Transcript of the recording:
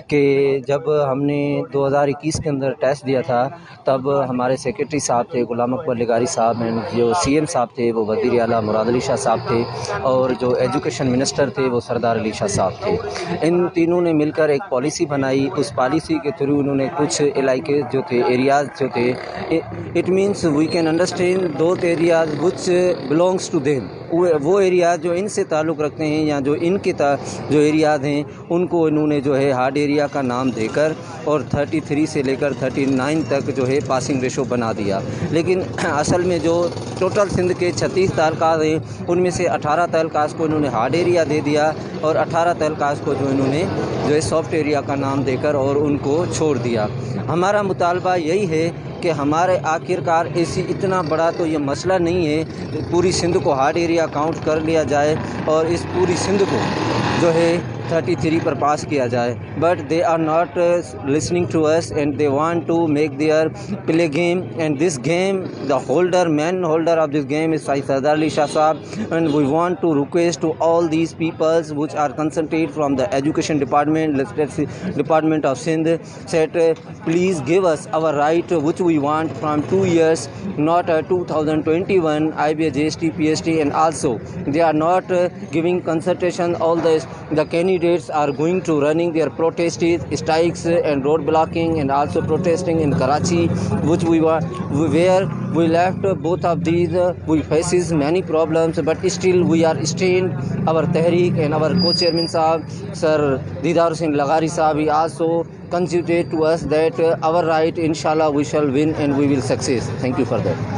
کہ جب ہم نے 2021 کے اندر ٹیسٹ دیا تھا تب ہمارے سیکریٹری صاحب تھے غلام اکبر لغاری صاحب ہیں، جو سی ایم صاحب تھے وہ وزیر اعلیٰ مراد علی شاہ صاحب تھے، اور جو ایجوکیشن منسٹر تھے وہ سردار علی شاہ صاحب تھے۔ ان تینوں نے مل کر ایک پالیسی بنائی۔ اس پالیسی کے تھرو انہوں نے کچھ علاقے جو تھے، ایریاز جو تھے، it means we can understand those areas which belongs to them, وہ ایریاز جو ان سے تعلق رکھتے ہیں یا جو ان کے جو ایریاز ہیں ان کو انہوں نے جو ہے ہارڈ ایریا کا نام دے کر اور 33 سے لے کر 39 تک جو ہے پاسنگ ریشو بنا دیا۔ لیکن اصل میں جو ٹوٹل سندھ کے 36 تعلقات ہیں ان میں سے 18 تعلقات کو انہوں نے ہارڈ ایریا دے دیا اور 18 تعلقات کو جو انہوں نے جو ہے سافٹ ایریا کا نام دے کر اور ان کو چھوڑ دیا۔ ہمارا مطالبہ یہی ہے کہ ہمارے آخرکار ایسی اتنا بڑا تو یہ مسئلہ نہیں ہے، پوری سندھ کو ہارڈ ایریا کاؤنٹ کر لیا جائے اور اس پوری سندھ کو جو ہے 33 پر پاس کیا جائے، but they are not listening to us and they want to make their play game, and this game the main holder of this game is Sardar Ali Shah Sahab, and we want to request to all these peoples which are concentrated from the education department of Sindh, said please give us our right which we want from 2 years, not 2021 IBA GST PST, and also they are not giving consultation. All the candidates are going to running their protest strikes and road blocking and also protesting in Karachi, which where we left both of these. We faces many problems, but still we are staying. Our Tehreek and our co-chairman Sahab, Sir Didar Singh Lagari Sahab, he also considered to us that our right, inshallah, we shall win and we will succeed. Thank you for that.